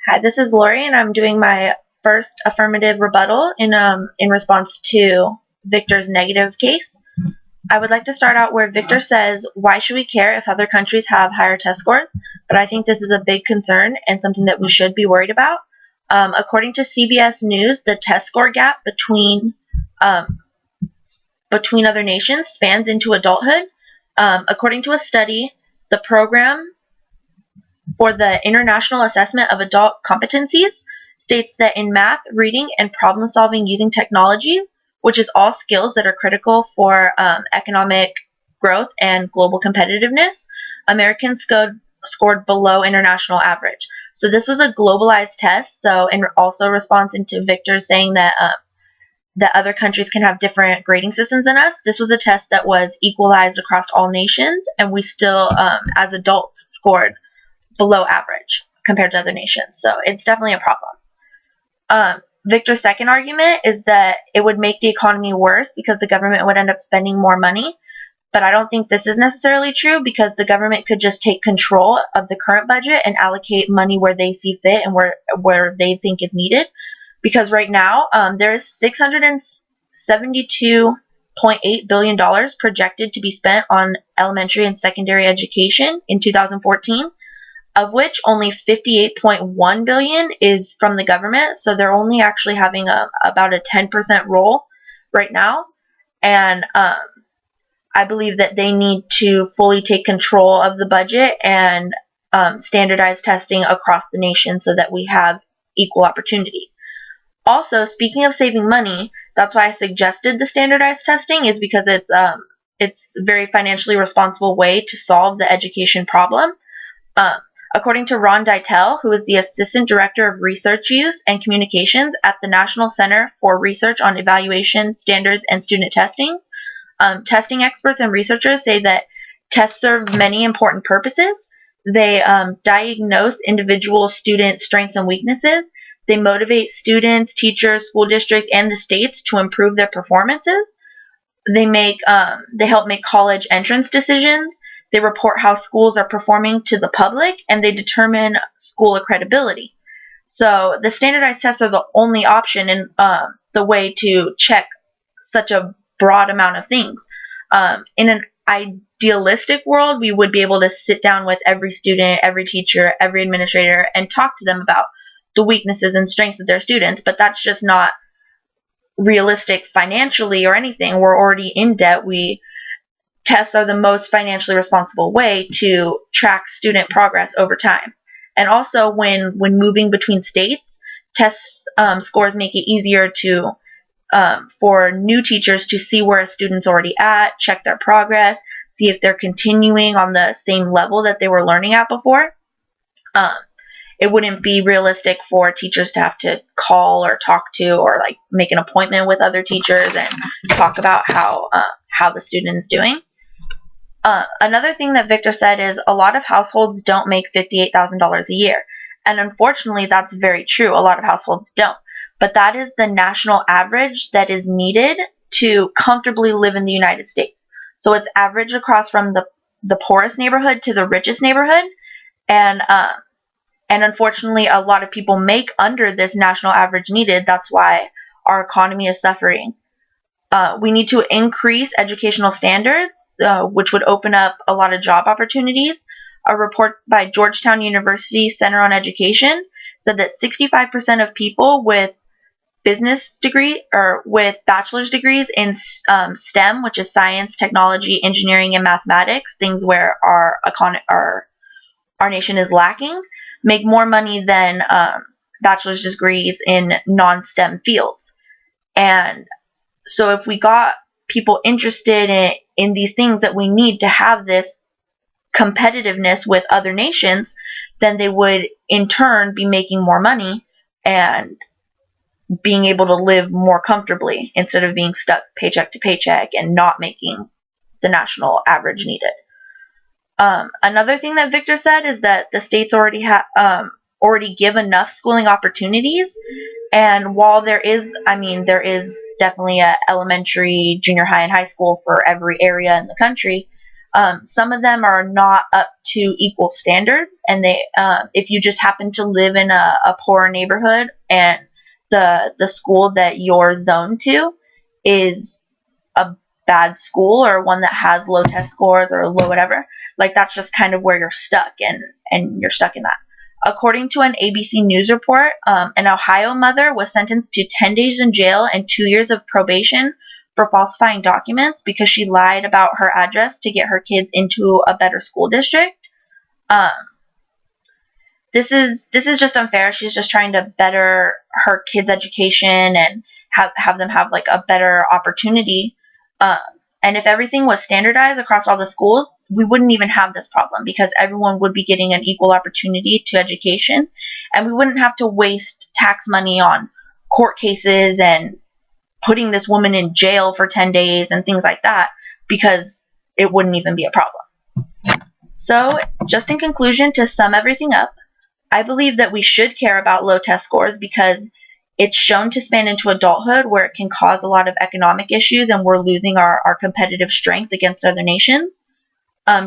Hi, this is Lori, and I'm doing my first affirmative rebuttal in response to Victor's negative case. I would like to start out where Victor says, "Why should we care if other countries have higher test scores?" But I think this is a big concern and something that we should be worried about. According to CBS News, the test score gap um, between other nations spans into adulthood. According to a study, the program for the International Assessment of Adult Competencies states that in math, reading, and problem solving using technology, which is all skills that are critical for economic growth and global competitiveness, Americans scored below international average. So this was a globalized test. So, and also response into Victor saying that other countries can have different grading systems than us. This was a test that was equalized across all nations, and we still, as adults, scored below average compared to other nations. So it's definitely a problem. Victor's second argument is that it would make the economy worse because the government would end up spending more money. But I don't think this is necessarily true because the government could just take control of the current budget and allocate money where they see fit and where they think is needed. Because right now, there is $672.8 billion projected to be spent on elementary and secondary education in 2014, of which only 58.1 billion is from the government. So they're only actually having about a 10% role right now. And I believe that they need to fully take control of the budget and standardize testing across the nation so that we have equal opportunity. Also, speaking of saving money, that's why I suggested the standardized testing, is because it's a very financially responsible way to solve the education problem. According to Ron Deitel, who is the Assistant Director of Research Use and Communications at the National Center for Research on Evaluation, Standards, and Student Testing, testing experts and researchers say that tests serve many important purposes. They diagnose individual student strengths and weaknesses. They motivate students, teachers, school districts, and the states to improve their performances. They help make college entrance decisions. They report how schools are performing to the public, and they determine school accreditability. So the standardized tests are the only option in the way to check such a broad amount of things. In an idealistic world, we would be able to sit down with every student, every teacher, every administrator, and talk to them about the weaknesses and strengths of their students, but that's just not realistic financially or anything. We're already in debt. Tests are the most financially responsible way to track student progress over time. And also, when moving between states, test scores make it easier to for new teachers to see where a student's already at, check their progress, see if they're continuing on the same level that they were learning at before. It wouldn't be realistic for teachers to have to call or talk to or like make an appointment with other teachers and talk about how the student is doing. Another thing that Victor said is a lot of households don't make $58,000 a year. And unfortunately, that's very true. A lot of households don't. But that is the national average that is needed to comfortably live in the United States. So it's average across from the poorest neighborhood to the richest neighborhood. And unfortunately, a lot of people make under this national average needed. That's why our economy is suffering. We need to increase educational standards, which would open up a lot of job opportunities. A report by Georgetown University Center on Education said that 65% of people with business degree or with bachelor's degrees in STEM, which is science, technology, engineering, and mathematics, things where our nation is lacking, make more money than bachelor's degrees in non-STEM fields. And so if we got people interested in these things that we need to have this competitiveness with other nations, then they would in turn be making more money and being able to live more comfortably instead of being stuck paycheck to paycheck and not making the national average needed. Another thing that Victor said is that the states already give enough schooling opportunities. And while there is definitely a elementary, junior high, and high school for every area in the country, Some of them are not up to equal standards, and if you just happen to live in a poor neighborhood and the school that you're zoned to is a bad school or one that has low test scores or low whatever, like that's just kind of where you're stuck, and you're stuck in that. According to an ABC News report, an Ohio mother was sentenced to 10 days in jail and 2 years of probation for falsifying documents because she lied about her address to get her kids into a better school district. Um, this is just unfair. She's just trying to better her kids' education and have them have like a better opportunity. And if everything was standardized across all the schools, we wouldn't even have this problem because everyone would be getting an equal opportunity to education, and we wouldn't have to waste tax money on court cases and putting this woman in jail for 10 days and things like that because it wouldn't even be a problem. So, just in conclusion, to sum everything up, I believe that we should care about low test scores because it's shown to span into adulthood where it can cause a lot of economic issues and we're losing our competitive strength against other nations.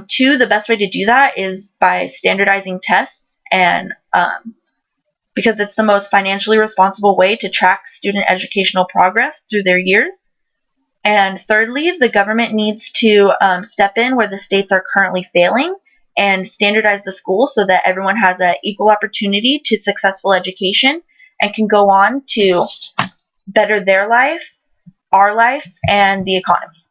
Two, the best way to do that is by standardizing tests and because it's the most financially responsible way to track student educational progress through their years. And thirdly, the government needs to step in where the states are currently failing and standardize the schools so that everyone has an equal opportunity to successful education and can go on to better their life, our life, and the economy.